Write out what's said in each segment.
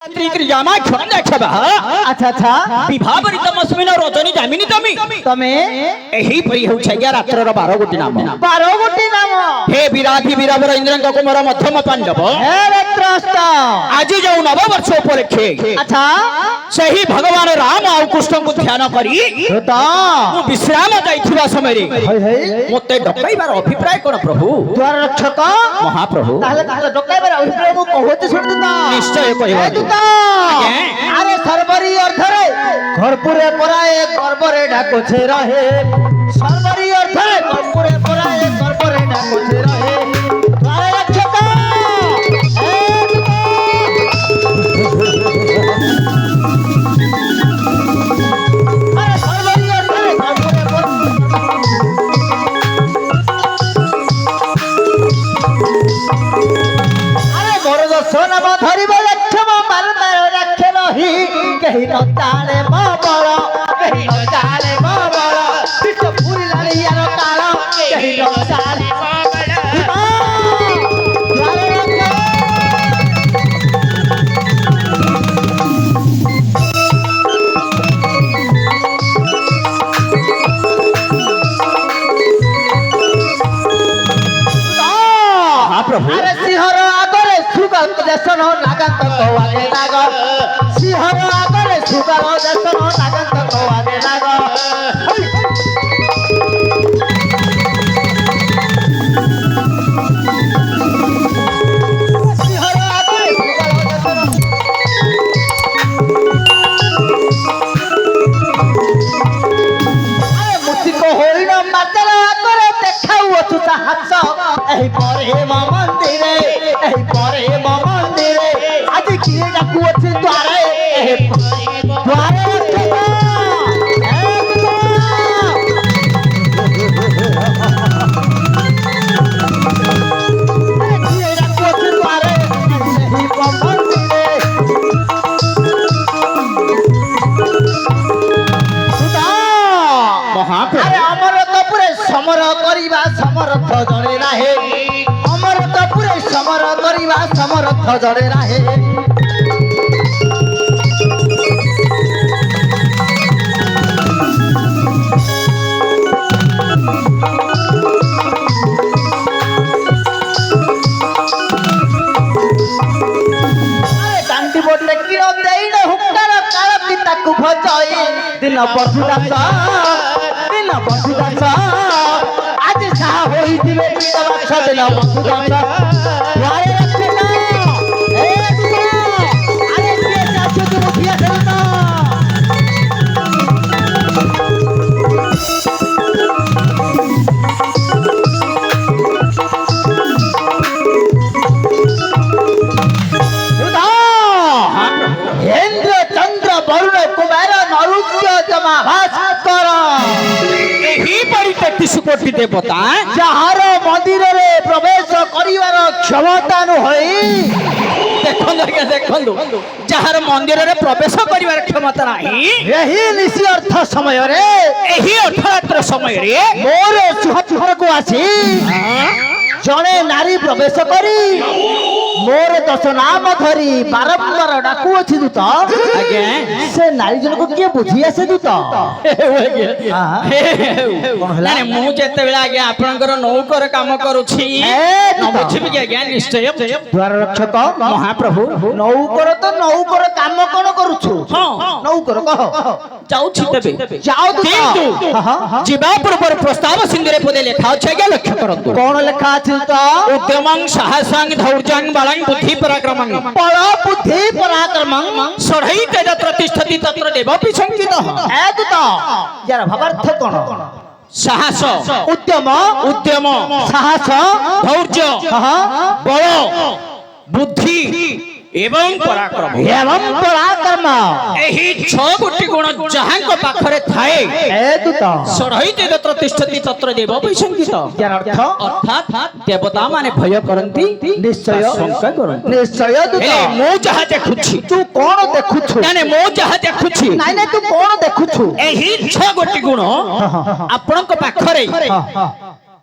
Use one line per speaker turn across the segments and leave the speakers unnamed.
त्रिक्रियामा क्षण देखबा
अच्छा अच्छा
विभावरित मस्मिन रजनी जामिनी तमे एही परि हो छया रात्रर 12 गोटी नाम
12 गोटी नाम
हे विराधी वीरवर इंद्रंक कुमार मध्यम पांडव
हे रत्रस्त
आज जो नव वर्ष उपलक्षे
अच्छा
सही भगवान राम और कृष्ण को ध्यान करी
होता
मु विश्राम जाइथिबा समय रे मते डकाइबार अभिप्राय कोन प्रभु
द्वार रक्षक
महाप्रभु
ताहले डकाइबार अभिप्राय को कहते सुन ता
निश्चय कहबा
अरे सरबरी अर्थरे घरपुरे पराए गर्वरे ढाको छे रहे सरबरी अर्थरे घरपुरे पराए गर्वरे ढाको छे रहे द्वार रक्षक अरे सरबरी अर्थरे घरपुरे अरे मोर दर्शन धरिब लक्ष्म मार रखे रही कहीं न ताले बड़ कहीं न ताले बड़ पिट फूल लड़िया काल कहीं न ताले
प्रभु
अरे सिंहर आगरे सुगर दर्शन लागंत को आगे लाग सिंहर आगरे सुगर दर्शन लागंत को आगे लाग सिंहर आगरे सुगर दर्शन अरे मुझी को हरिण मातला आगरे देखाउ अछुता हास एही परे मंदिरे एही परे मंदिरे आज किए डाकू अछि द्वारे एही द्वारे समर करिबा समर्थ जणे राहे अमर कपुरे समर करिबा समर्थ जणे राहे अरे कांटी बोले किरो देइन हुक्कार काल पिता को भजई दिन बसुदास आज साहा होई दिवे पिता बाक्ष दिन बसुदास द्वारे रक्षक ए अरे के चाचू तू मुखिया चलता हेन्द्र चंद्र वरुण कुमार नरुद्य जमा भास्कर
एही परि 33 कोटी देवता
जहार मंदिर रे प्रवेश करिवार क्षमता न होई
देखंदु जहार मंदिर रे प्रवेश करिवार क्षमता नाही
एही निशी अर्थ समय रे
एही अर्थरात्र समय रे
मोर सुहर को आसी जणे नारी प्रवेश करी मोर दश नाम धरी बारंबार डाकू अछि दूत
आज्ञा
से नारी जन को के बुझी आसे दूत
नारे मु जेते बेला आज्ञा आपनकर नौकर काम करूछि न बुझिबि आज्ञा निश्चय
द्वार रक्षक
महाप्रभु
नौकर तो नौकर काम कोन करूछु
हां
नौकर कह
जाउछि तबे
जाओ दूत
किंतु जीवा पूर्व प्रस्ताव सिंधुरे पदे लेखा अछि आज्ञा लक्ष्य करंतु
कोन लेखा अछि तो
उद्यमं साहसं धैर्यं बलं बुद्धि पराक्रमं
बल बुद्धि पराक्रमं
सढ़ई तेज प्रतिष्ठति तत्र देवपि संकितः
ए दूत यार भावार्थ कोन
साहस
उद्यम
उद्यम
साहस
धैर्य बल बुद्धि एवं पराक्रम एही 6 गोटी गुण जहांक पाखरे थाए
ए दूत
सढ़ई तेज प्रतिष्ठति तत्र देवपि संकित
यार अर्थ
अर्थात देवता माने भय करंती
निश्चय
शंका करंती
निश्चय दूत
ए मो जहा देखुछि
तू कोन देखुछु
यानी मो जहा देखुछि
नाइ नाइ तू कोन देखुछु
एही 6 गोटी गुण आपनक पाखरे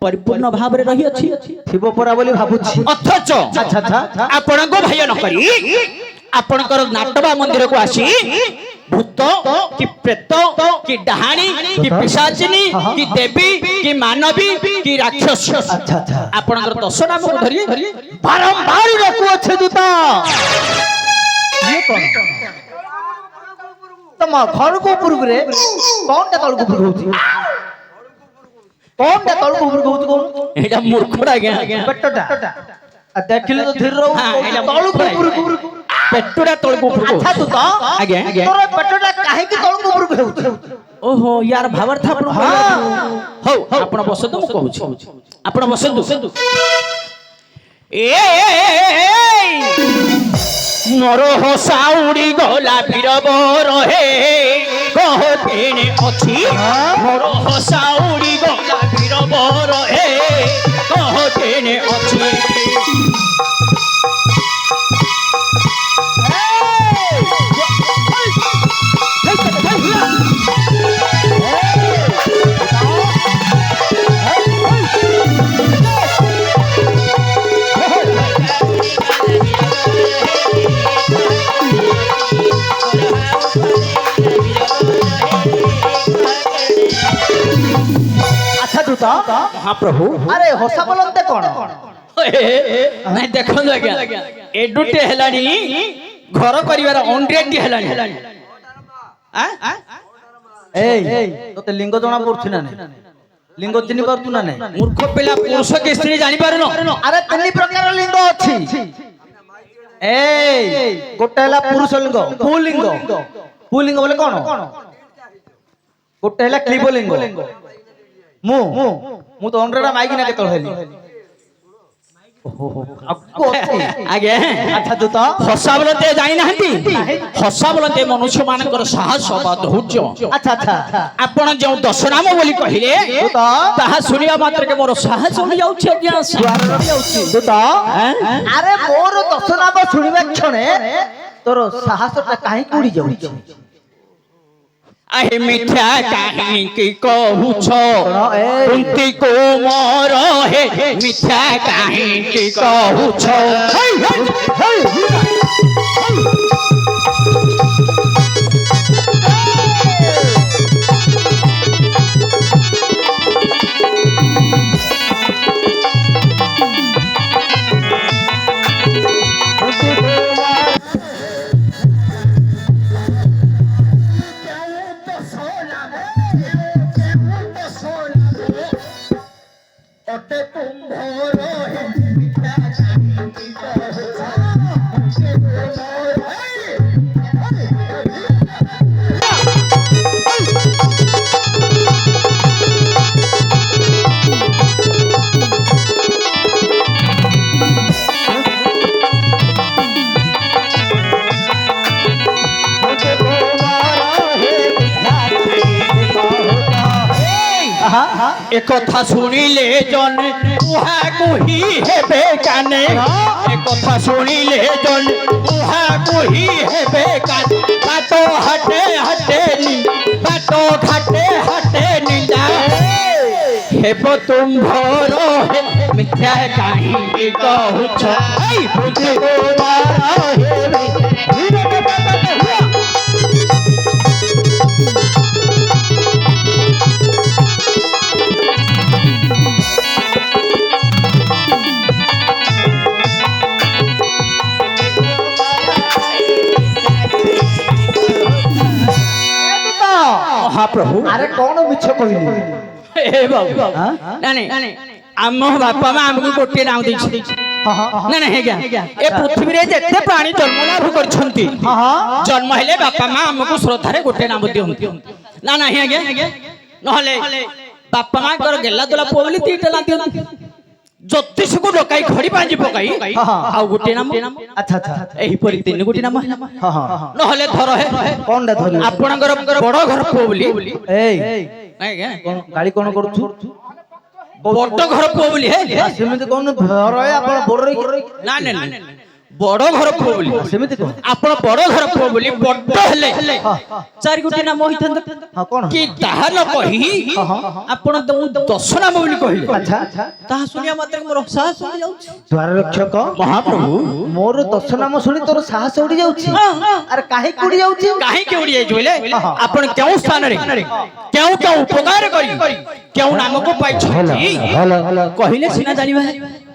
परिपूर्ण भाव रे रही अछि
थिबो परा बोली भाबुछि
अथच
अच्छा अच्छा
आपण को भय न करी ଆପଣଙ୍କର ନାଟବା ମନ୍ଦିରକୁ ଆସି ଭୂତ କି ପ୍ରେତ କି ଡାହାଣୀ କି ପିଶାଚିନୀ କି ଦେବୀ କି ମାନବୀ କି ରାକ୍ଷସ
ଆଚ୍ଛା ଆଚ୍ଛା
ଆପଣଙ୍କର 10 ନାମକୁ ଧରି
ବାରମ୍ବାର ରଖୁଅଛେ ଦୂତ ଇଏ କଣ ତମ ଘରକୁ ଉପରକୁ ରେ କଣଟା ତଳକୁ ଉପରକୁ ହଉଛି କଣଟା ତଳକୁ ଉପରକୁ ହଉଛି କହୁନ
ଏଇଟା ମୂର୍ଖଟା ଆଜ୍ଞା
ପେଟଟା ଆ ଦେଖିଲେ ତ ଧୀର ରହୁ
ହଁ, ଏଇଟା
ତଳକୁ ଉପରକୁ
ପେଟଟା ତଳକୁ ଉପରକୁ
ଆଚ୍ଛା ଦୂତ
ଆଜ୍ଞା ଆଜ୍ଞା
ତୋର ପେଟଟା କାହିଁକି ତଳକୁ ଉପରକୁ ହେଉଛି
ଓହୋ ୟାର ଭାବାର୍ଥ ଆପଣ
ହଁ।
ହଉ ଆପଣ ବସନ୍ତୁ ମୁଁ କହୁଛି ଆପଣ ବସନ୍ତୁ ଏ ମୋର ହସା ଉଡ଼ି ଗଲା ବୀରବ ରହେ କହ କେଣେ ଅଛି ମୋର ହସା ଉଡ଼ି ଗଲା ବୀରବ ରହେ କହ କେଣେ ଅଛି
ଆଚ୍ଛା ଦୂତ
ମହାପ୍ରଭୁ
ଆରେ ହସା ବୋଲନ୍ତେ କଣ
ନାଇଁ ଦେଖନ୍ତୁ ଆଜ୍ଞା ଏଡୁଟେ ହେଲାଣି ଘର କରିବାର ଅଣ୍ଡ୍ରେଟି ହେଲାଣି
ଏଇ ତତେ ଲିଙ୍ଗ ଜଣା ପଡୁଛି ନା ନାଇଁ ଲିଙ୍ଗ ଚିହ୍ନି ପାରୁଛୁ ନା ନାଇଁ
ମୂର୍ଖ ପିଲା ପୁରୁଷ କି ସ୍ତ୍ରୀ ଜାଣିପାରୁନ
ଆରେ 3 ପ୍ରକାର ଲିଙ୍ଗ ଅଛି ଏଇ ଗୋଟେ ହେଲା ପୁରୁଷ ଲିଙ୍ଗ ପୁଲିଙ୍ଗ ପୁଲିଙ୍ଗ ବୋଲେ କଣ ଗୋଟେ ହେଲା କ୍ଲିବ ଲିଙ୍ଗ ମୁଁ ତ ଅଣ୍ଡ୍ରେଟା ମାଇକିନା କେତେବେଳେ ହେଲି
ଆଜ୍ଞା
ଆଚ୍ଛା ଦୂତ
ହସା ବୋଲତେ ଜାଣିନାହାନ୍ତି ହସା ବୋଲତେ ମନୁଷ୍ୟ ମାନଙ୍କର ସାହସ ବା ଧୈର୍ଯ୍ୟ
ଆଚ୍ଛା ଆଚ୍ଛା
ଆପଣ ଯେଉଁ 10 ନାମ ବୋଲି କହିଲେ
ଦୂତ
ତାହା ଶୁଣିବା ମାତ୍ରକେ ମୋର ସାହସ ହୋଇଯାଉଛି ଆଜ୍ଞା
ଦୂତ ଆରେ ମୋର 10 ନାମ ଶୁଣିବା କ୍ଷଣେ ତୋର ସାହସଟା କାହିଁକି ଉଡ଼ି ଯାଉଛି
ଆହେ ମିଥ୍ୟା କାହିଁକି କହୁଛ କୁନ୍ତି କୋ ମୋର ହେ ମିଥ୍ୟା କାହିଁକି କହୁଛ একথা শুনিলে জনে উহাকু হি হেবে কানে একথা শুনিলে জনে উহাকু হি হেবে কানে বাট হাটে হাটে নি বাট ঘাটে হাটে নিন্দা হেব তুম্ভর হে মিথ্যা কাহিনী কহুছ এই বুঝে তোমার হে মহাপ্রভু
আরে কোন মিছ কইলি
এ বাবু না ଆମ ବାପା ମା ଆମକୁ ଗୋଟିଏ ନାମ ଦେଇଛନ୍ତି ନା ନା ଆଜ୍ଞା ଏ ପୃଥିବୀରେ ଯେତେ ପ୍ରାଣୀ ଜନ୍ମ ଲାଭ କରିଛନ୍ତି ଜନ୍ମ ହେଲେ ବାପା ମା ଆମକୁ ଶ୍ରଦ୍ଧାରେ ଗୋଟିଏ ନାମ ଦିଅନ୍ତି ନା ନାହିଁ ଆଜ୍ଞା ନହେଲେ ବାପା ମାଙ୍କର ଗେଲା ଦୋଲା ପୁଅ ବୋଲି 3ଟା ନାମ ଦିଅନ୍ତି ଜ୍ୟୋତିଷକୁ ଡକାଇ ଖଡି ପାଞ୍ଜି ପକାଇ ଆଉ ଗୋଟିଏ ନାମ
ଆଚ୍ଛା ଆଚ୍ଛା
ଏହିପରି 3ଗୋଟି ନାମ ନହେଲେ ଧର
କୋନଟା ଧରି
ଆପଣଙ୍କର ବଡ ଘର ପୁଅ ବୋଲି
ଏଇ
ଆଜ୍ଞା
ଗାଳି କୋନ କରୁଛୁ
ବଡ ଘର ପୁଅ ବୋଲି
ସେମିତି କୋନ ଧର ଆପଣ ବଡ
ନା ନା ବଡ ଘର ପୁଅ ବୋଲି
ସେମିତି କହ
ଆପଣ ବଡ ଘର ପୁଅ ବୋଲି ବଡ ହେଲେ ଚାରି ଗୋଟି ନାମ ହେଇଥାନ୍ତା
ହଁ କଣ
କି ତାହା ନ କହି ଆପଣ ତ ଦଶ ନାମ ବୋଲି କହିଲେ
ଆଚ୍ଛା ଆଚ୍ଛା
ତାହା ଶୁଣିବା ମାତ୍ରେ ମୋର ସାହସ ଯାଉଛି
ଦ୍ୱାର ରକ୍ଷକ
ମହାପ୍ରଭୁ
ମୋର ଦଶ ନାମ ଶୁଣି ତୋର ସାହସ ଉଡି ଯାଉଛି ଆରେ କାହିଁକି ଉଡି ଯାଉଛି
କାହିଁକି ଉଡି ଯାଇଛି ବୋଲେ ଆପଣ କେଉଁ ସ୍ଥାନରେ କେଉଁ କେଉଁ ଉପକାର କରି କେଉଁ ନାମକୁ ପାଇଛନ୍ତି କହିଲେ ସିନା ଜାଣିବା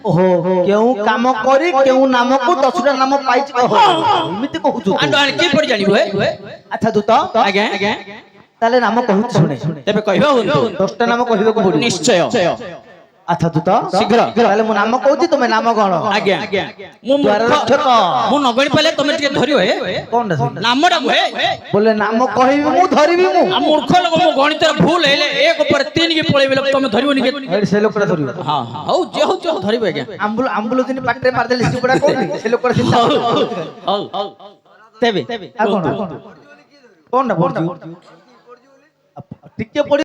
ଓହୋ କେଉଁ କାମ କରି କେଉଁ ନାମକୁ ଦଶଟା ନାମ ପାଇଛି ଓହୋ ଏମିତି କହୁଛୁ ତୁ।
କିପରି ଜାଣିବୁ
ଆଚ୍ଛା ଦୂତ
ଆଜ୍ଞା ଆଜ୍ଞା
ତାହେଲେ ନାମ କହୁଛି ଶୁଣେ
ତେବେ କହିବା
ଦଶଟା ନାମ କହିବାକୁ ପଡିବ
ନିଶ୍ଚୟ
ଆଚ୍ଛା ଦୂତ
ଶୀଘ୍ର
ତାହେଲେ ମୁଁ ନାମ କହୁଛି ତମେ ନାମ କଣ
ଆଜ୍ଞା ମୁଁ
ଦ୍ୱାର ରକ୍ଷକ
ମୁଁ ନଗଣି ପାଇଲେ ତମେ ଟିକେ ଧରିବ
କଣଟା
ନାମଟା
ବୋଲେ ନାମ କହିବି ମୁଁ ଧରିବି ମୁଁ
ମୂର୍ଖ ଲୋକ ମୋ ଗଣିତରେ ଭୁଲ ହେଲେ ଏକ ପରେ ତିନି କି ପଳେଇବେ ତମେ ଧରିବନି
ଏଇଠି ସେ ଲୋକଟା ଧରିବ
ହଁ ହଉ ଯେ ହଉ ଧରିବ ଆଜ୍ଞା
ଆମ୍ବୁଲ ଦିନ ପାଟିରେ ମାରିଦେଲେ ସିପୁଡା କୋଉଠି ସେ ଲୋକଟା ଚିନ୍ତା
ହଉ ତେବେ
ଆଉ କଣ କଣଟା ପଡୁଛି ଟିକେ ପଡି